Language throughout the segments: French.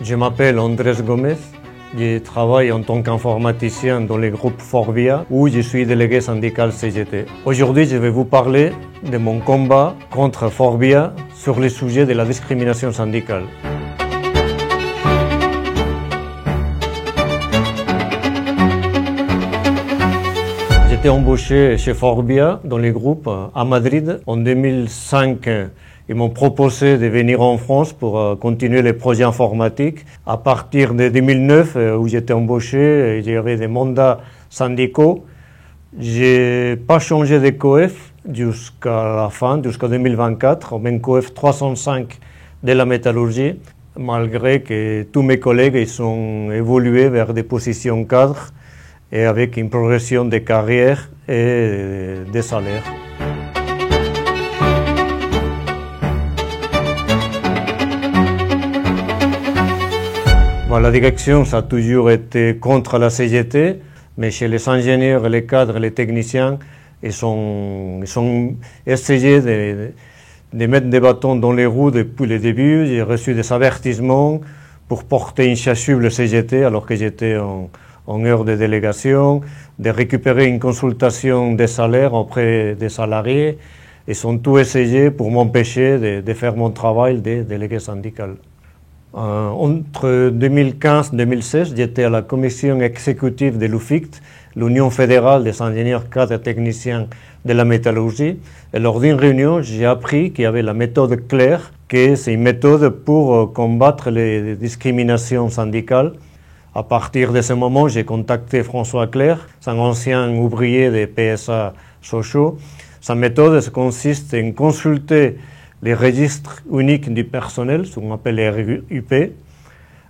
Je m'appelle Andrés Gómez, je travaille en tant qu'informaticien dans le groupe Forvia où je suis délégué syndical CGT. Aujourd'hui, je vais vous parler de mon combat contre Forvia sur le sujet de la discrimination syndicale. J'étais embauché chez Forvia dans le groupe à Madrid en 2005. Ils m'ont proposé de venir en France pour continuer les projets informatiques. À partir de 2009, où j'étais embauché, j'avais des mandats syndicaux. Je n'ai pas changé de COEF jusqu'à la fin, jusqu'à 2024, au même COEF 305 de la métallurgie, malgré que tous mes collègues ils ont évolué vers des positions cadres et avec une progression de carrière et des salaires. La direction, ça a toujours été contre la CGT, mais chez les ingénieurs, les cadres, les techniciens, ils ont essayé de mettre des bâtons dans les roues depuis le début. J'ai reçu des avertissements pour porter une chasuble CGT alors que j'étais en heure de délégation, de récupérer une consultation des salaires auprès des salariés. Ils ont tout essayé pour m'empêcher de faire mon travail de délégué syndical. Entre 2015 et 2016, j'étais à la commission exécutive de l'UFICT, l'Union fédérale des ingénieurs cadres et techniciens de la métallurgie. Et lors d'une réunion, j'ai appris qu'il y avait la méthode Claire, que c'est une méthode pour combattre les discriminations syndicales. À partir de ce moment, j'ai contacté François Clerc, un ancien ouvrier de PSA Sochaux. Sa méthode consiste en consulter les registres uniques du personnel, ce qu'on appelle les RUP,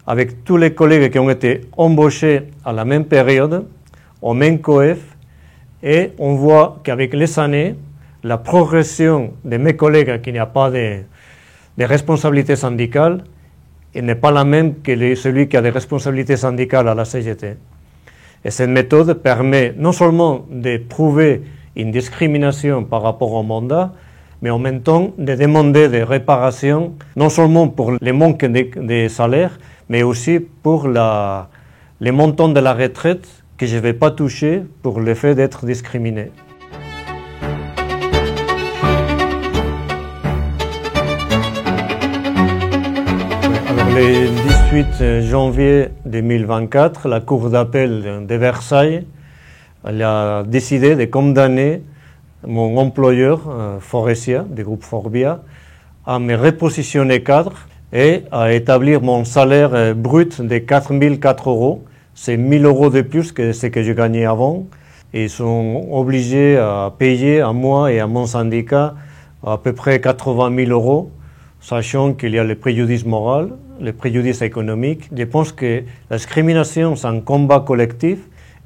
avec tous les collègues qui ont été embauchés à la même période, au même COEF, et on voit qu'avec les années, la progression de mes collègues qui n'ont pas de responsabilités syndicales n'est pas la même que celui qui a des responsabilités syndicales à la CGT. Et cette méthode permet non seulement de prouver une discrimination par rapport au mandat, mais en même temps de demander des réparations, non seulement pour les manques de salaire, mais aussi pour les montants de la retraite que je ne vais pas toucher pour le fait d'être discriminé. Alors, le 18 janvier 2024, la Cour d'appel de Versailles elle a décidé de condamner mon employeur, Forestia, du groupe Forvia, à me repositionner cadre et à établir mon salaire brut de 4 004 €. C'est 1 000 € de plus que ce que je gagnais avant. Ils sont obligés à payer à moi et à mon syndicat à peu près 80 000 €, sachant qu'il y a le préjudice moral, le préjudice économique. Je pense que la discrimination, c'est un combat collectif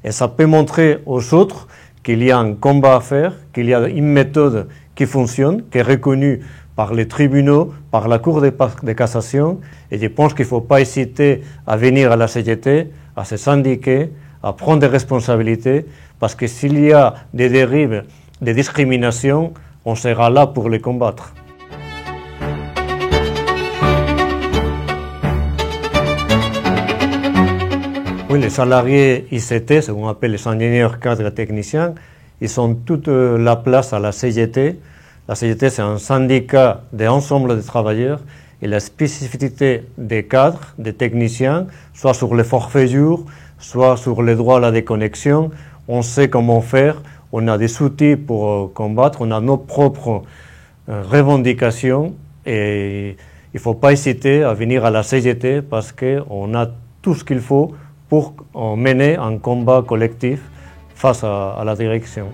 et ça peut montrer aux autres qu'il y a un combat à faire, qu'il y a une méthode qui fonctionne, qui est reconnue par les tribunaux, par la Cour de cassation. Et je pense qu'il ne faut pas hésiter à venir à la CGT, à se syndiquer, à prendre des responsabilités, parce que s'il y a des dérives, des discriminations, on sera là pour les combattre. Oui, les salariés ICT, ce qu'on appelle les ingénieurs cadres et techniciens, ils ont toute la place à la CGT. La CGT, c'est un syndicat d'ensemble des travailleurs et la spécificité des cadres, des techniciens, soit sur les forfaits jours, soit sur les droits à la déconnexion. On sait comment faire, on a des outils pour combattre, on a nos propres revendications et il ne faut pas hésiter à venir à la CGT parce qu'on a tout ce qu'il faut pour mener un combat collectif face à la direction.